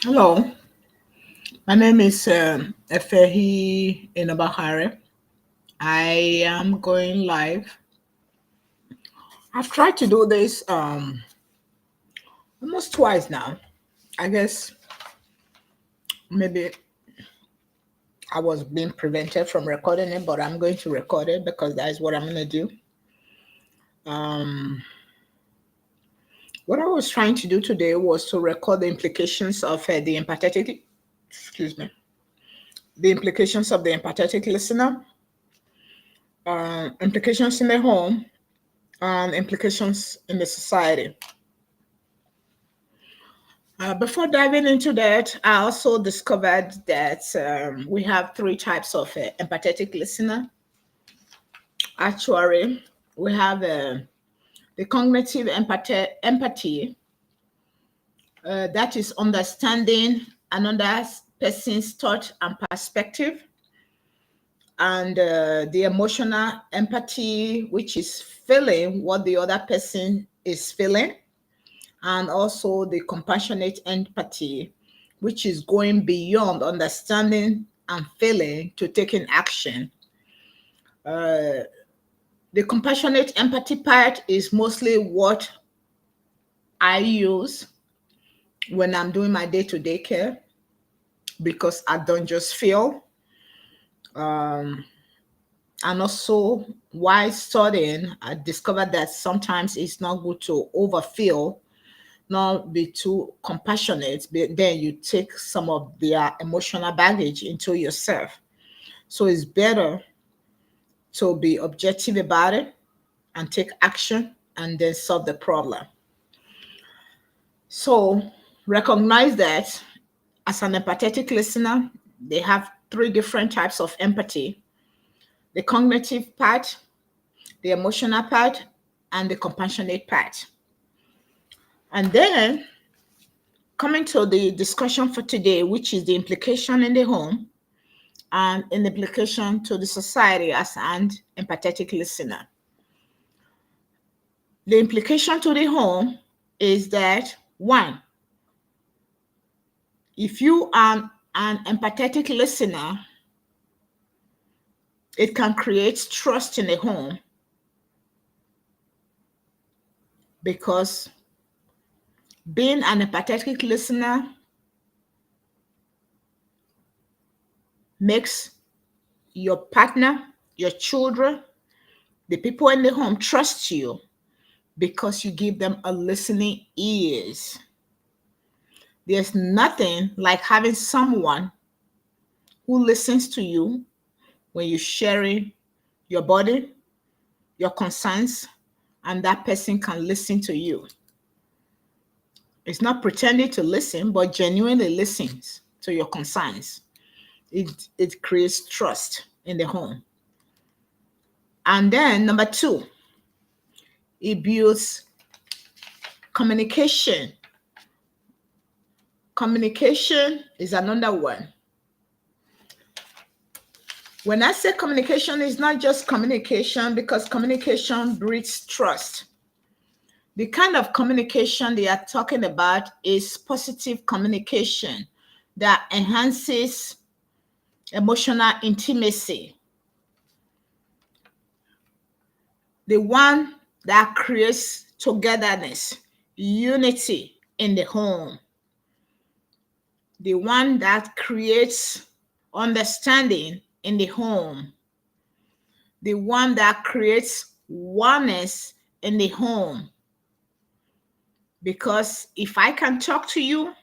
Hello, my name is Efehi Inabahare. I am going live. I've tried to do this almost twice now. I guess maybe I was being prevented from recording it, but I'm going to record it because that is what I'm going to do. Um, what I was trying to do today was to record the implications of the empathetic, excuse me, the implications of the empathetic listener, implications in the home, and implications in the society. Before diving into that, I also discovered that we have three types of empathetic listener. Actually, we have the cognitive empathy, that is understanding another person's thought and perspective, and the emotional empathy, which is feeling what the other person is feeling, and also the compassionate empathy, which is going beyond understanding and feeling to taking action. Uh, the compassionate empathy part is mostly what I use when I'm doing my day to day care because I don't just feel. Um, and also, while studying, I discovered that sometimes it's not good to overfeel, not be too compassionate, but then you take some of their emotional baggage into yourself. So it's better to be objective about it and take action and then solve the problem. So recognize that as an empathetic listener, they have three different types of empathy: the cognitive part, the emotional part, and the compassionate part. And then coming to the discussion for today, which is the implication in the home and an implication to the society as an empathetic listener. The implication to the home is that one, if you are an empathetic listener, it can create trust in the home because being an empathetic listener makes your partner, your children, the people in the home trust you because you give them a listening ears. There's nothing like having someone who listens to you when you're sharing your body, your concerns, and that person can listen to you. It's not pretending to listen, but genuinely listens to your concerns. It creates trust in the home. And then number two, it builds communication. Communication is another one. When I say communication, it's not just communication because communication breeds trust. The kind of communication they are talking about is positive communication that enhances emotional intimacy, the one that creates togetherness, unity in the home, the one that creates understanding in the home, the one that creates oneness in the home. Because if I can talk to you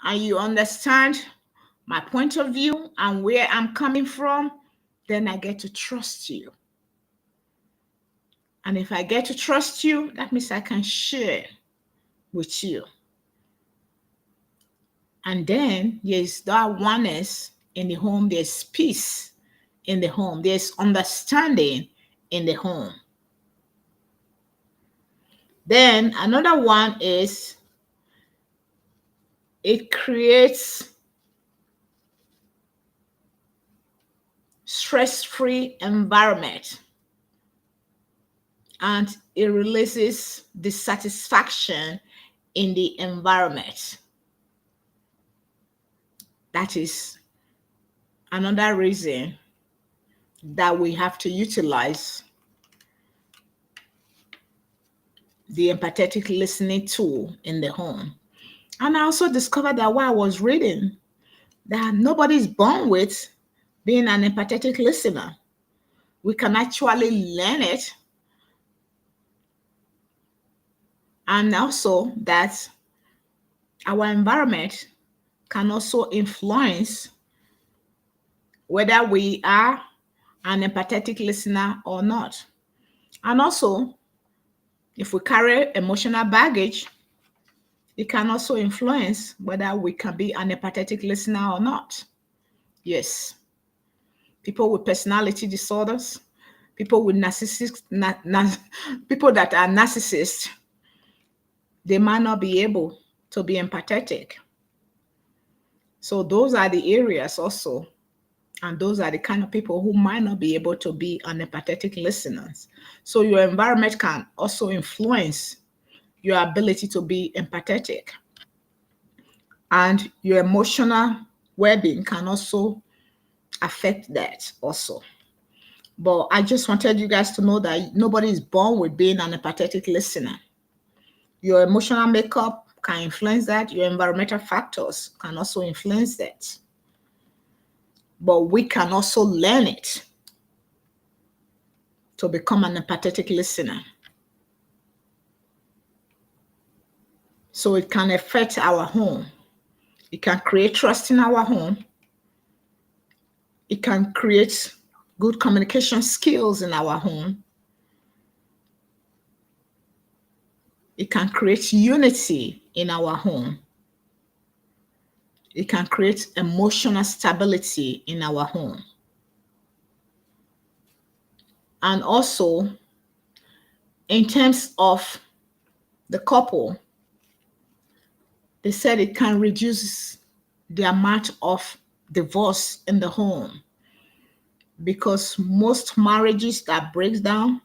and you understand my point of view and where I'm coming from, then I get to trust you. And if I get to trust you, that means I can share with you. And then there's that oneness in the home, there's peace in the home, there's understanding in the home. Then another one is it creates stress-free environment and it releases dissatisfaction in the environment. That is another reason that we have to utilize the empathetic listening tool in the home. And I also discovered that while I was reading that nobody's born with being an empathetic listener. We can actually learn it. And also that our environment can also influence whether we are an empathetic listener or not. And also, if we carry emotional baggage, it can also influence whether we can be an empathetic listener or not. Yes, people with personality disorders, people with people that are narcissists, they might not be able to be empathetic. So those are the areas also, and those are the kind of people who might not be able to be an empathetic listeners. So your environment can also influence your ability to be empathetic, and your emotional well-being can also affect that also. But I just wanted you guys to know that nobody is born with being an empathetic listener. Your emotional makeup can influence that. Your environmental factors can also influence that. But we can also learn it to become an empathetic listener. So it can affect our home. It can create trust in our home. It can create good communication skills in our home. It can create unity in our home. It can create emotional stability in our home. And also, in terms of the couple, they said it can reduce the amount of divorce in the home, because most marriages that breaks down,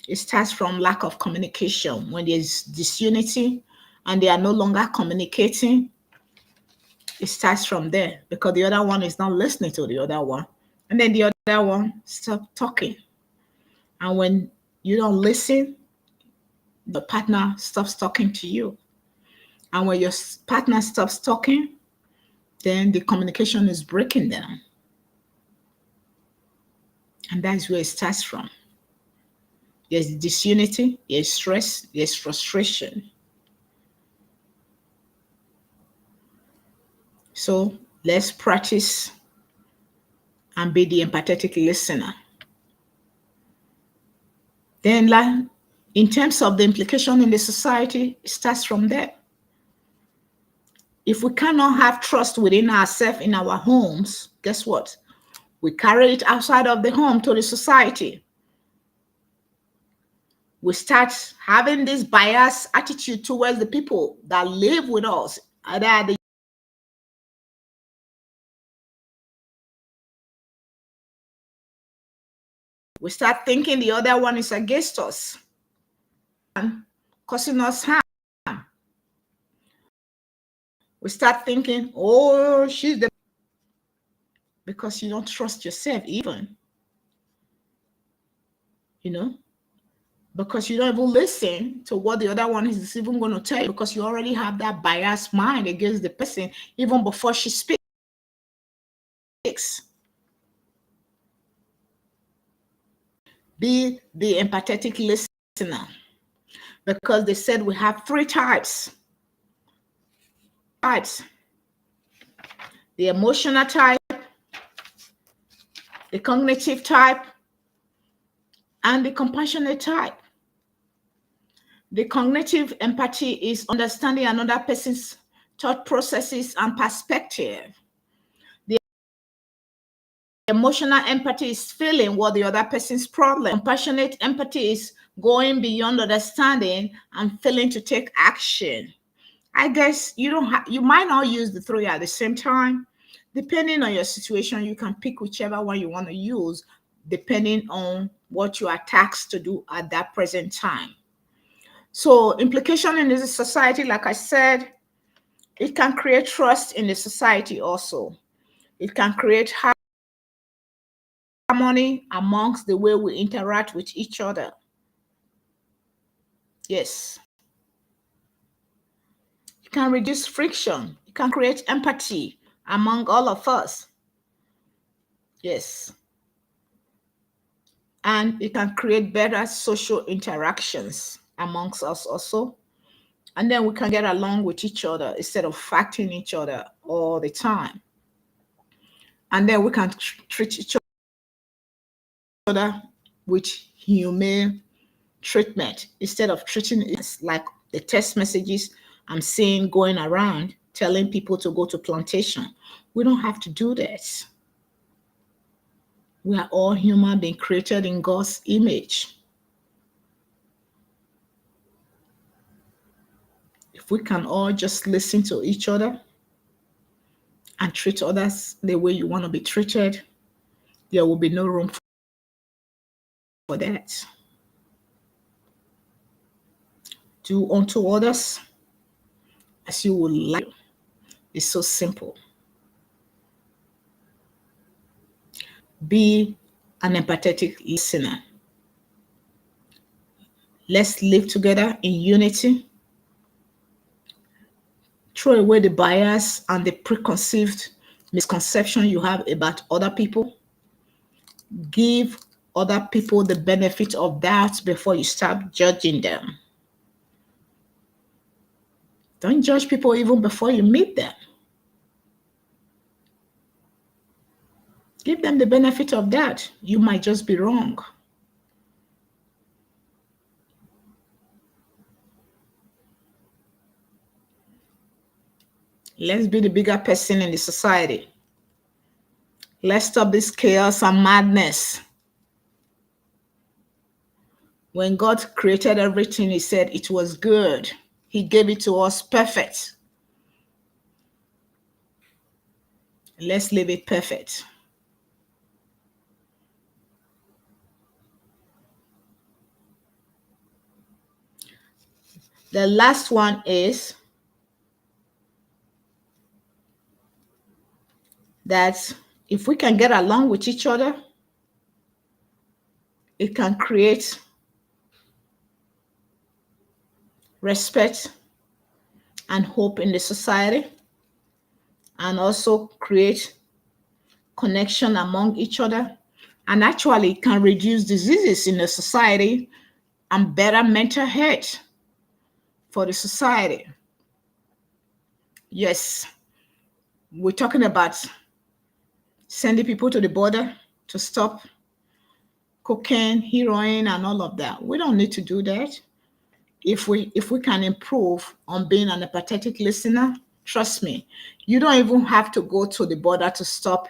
it starts from lack of communication. When there's disunity and they are no longer communicating, it starts from there, because the other one is not listening to the other one, and then the other one stop talking. And when you don't listen, the partner stops talking to you. And when your partner stops talking, then the communication is breaking down. And that's where it starts from. There's disunity, there's stress, there's frustration. So let's practice and be the empathetic listener. Then, in terms of the implication in the society, it starts from there. If we cannot have trust within ourselves in our homes, guess what? We carry it outside of the home to the society. We start having this biased attitude towards the people that live with us. We start thinking the other one is against us and causing us harm. We start thinking, oh, she's the... Because you don't trust yourself even. Because you don't even listen to what the other one is even going to tell you, because you already have that biased mind against the person even before she speaks. Be the empathetic listener, because they said we have three types. The emotional type, the cognitive type, and the compassionate type. The cognitive empathy is understanding another person's thought processes and perspective. The emotional empathy is feeling what the other person's problem. Compassionate empathy is going beyond understanding and feeling to take action. I guess you might not use the three at the same time. Depending on your situation, you can pick whichever one you want to use, depending on what you are tasked to do at that present time. So implication in this society, like I said, It can create trust in the society also. It can create harmony amongst the way we interact with each other. Yes. It can reduce friction. It can create empathy among all of us. Yes. And it can create better social interactions amongst us also. And then we can get along with each other instead of fighting each other all the time. And then we can treat each other with humane treatment instead of treating it like the text messages I'm seeing going around telling people to go to plantation. We don't have to do that. We are all human beings created in God's image. If we can all just listen to each other and treat others the way you want to be treated, there will be no room for that. Do unto others as you would like. It's so simple. Be an empathetic listener. Let's live together in unity. Throw away the bias and the preconceived misconception you have about other people. Give other people the benefit of doubt before you start judging them. Don't judge people even before you meet them. Give them the benefit of doubt. You might just be wrong. Let's be the bigger person in the society. Let's stop this chaos and madness. When God created everything, He said it was good. He gave it to us perfect. Let's leave it perfect. The last one is that if we can get along with each other, it can create respect and hope in the society, and also create connection among each other. And actually, it can reduce diseases in the society and better mental health for the society. Yes, we're talking about sending people to the border to stop cocaine, heroin, and all of that. We don't need to do that. If we can improve on being an empathetic listener, trust me, you don't even have to go to the border to stop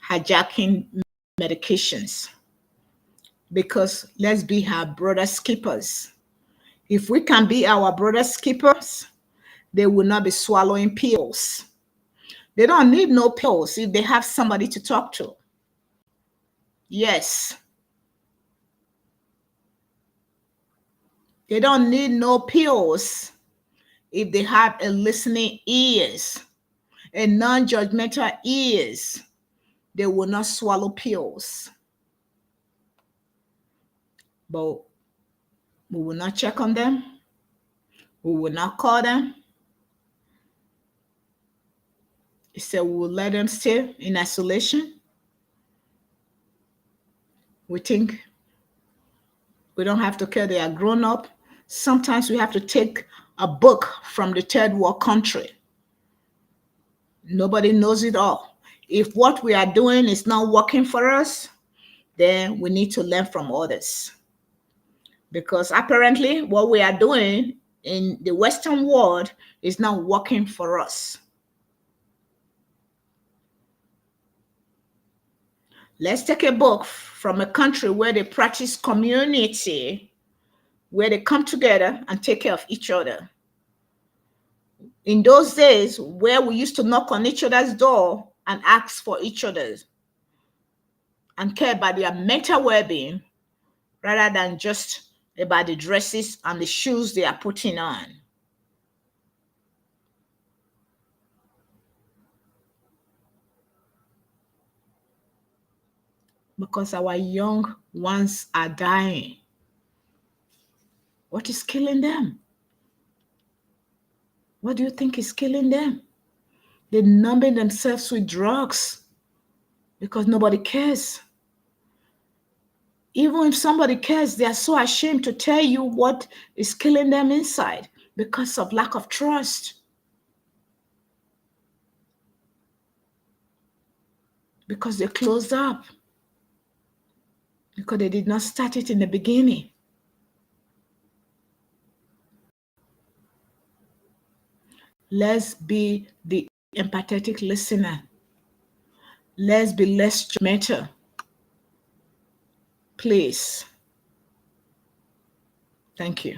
hijacking medications. Because let's be our brother's keepers. If we can be our brother's keepers, they will not be swallowing pills. They don't need no pills if they have somebody to talk to. Yes. They don't need no pills if they have a listening ears, a non-judgmental ears. They will not swallow pills. But we will not check on them. We will not call them. Instead, we will let them stay in isolation. We think we don't have to care, they are grown up. Sometimes we have to take a book from the third world country. Nobody knows it all. If what we are doing is not working for us, then we need to learn from others. Because apparently what we are doing in the Western world is not working for us. Let's take a book from a country where they practice community, where they come together and take care of each other. In those days, where we used to knock on each other's door and ask for each other's and care about their mental well-being rather than just about the dresses and the shoes they are putting on. because our young ones are dying. What is killing them? What do you think is killing them? They're numbing themselves with drugs because nobody cares. Even if somebody cares, they are so ashamed to tell you what is killing them inside because of lack of trust. Because they closed up. Because they did not start it in the beginning. Let's be the empathetic listener. Let's be less judgmental. Please. Thank you.